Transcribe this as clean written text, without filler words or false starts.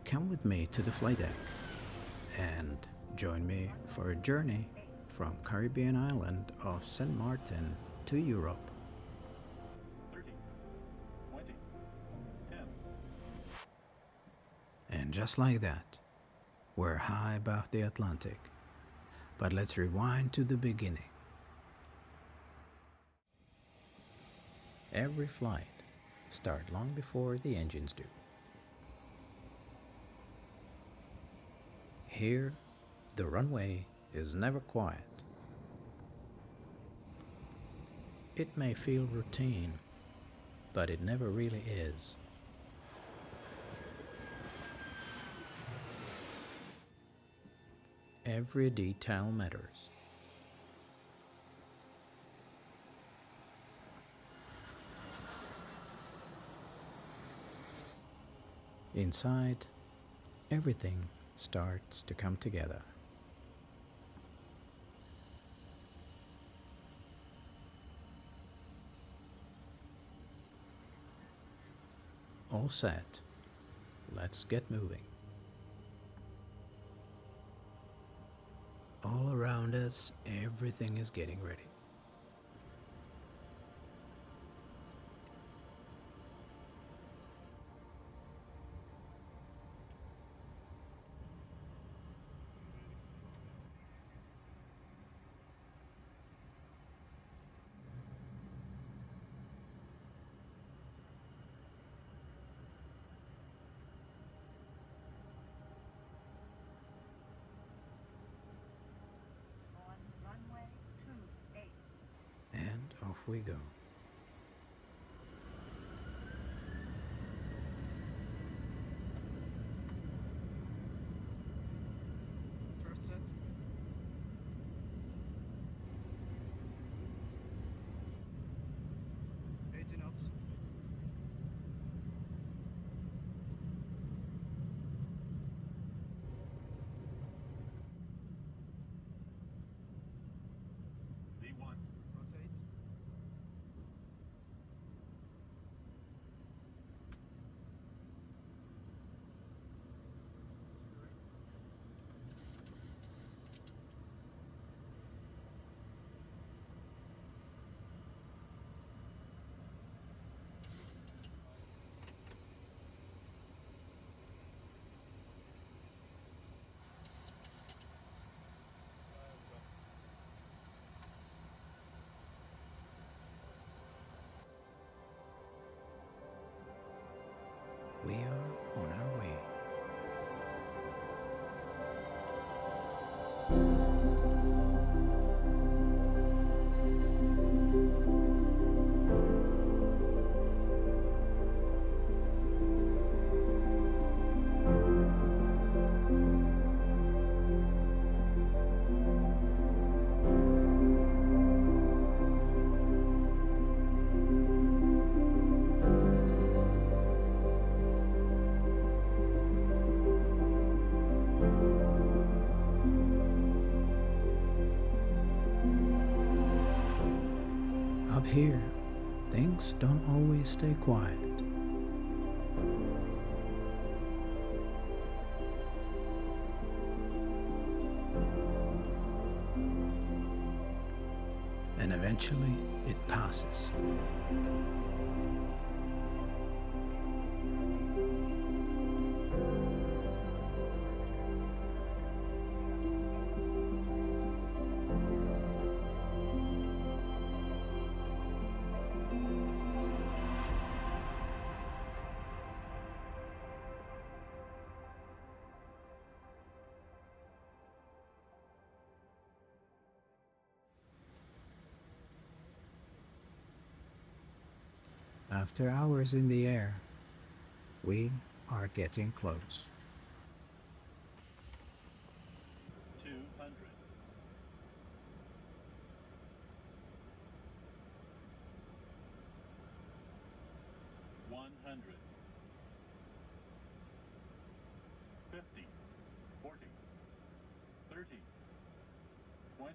Come with me to the flight deck and join me for a journey from Caribbean island of St. Maarten to Europe. 30, 20, 10. And just like that, we're high above the Atlantic. But let's rewind to the beginning. Every flight starts long before the engines do. Here, the runway is never quiet. It may feel routine, but it never really is. Every detail matters. Inside, everything starts to come together. All set. Let's get moving. All around us, everything is getting ready. On runway 28. And off we go. First set. Eighty knots. V1, Rotate. We are on our way. Up here, things don't always stay quiet. And eventually, it passes. After hours in the air, we are getting close. 200, 100, 50, 40, 30, 20,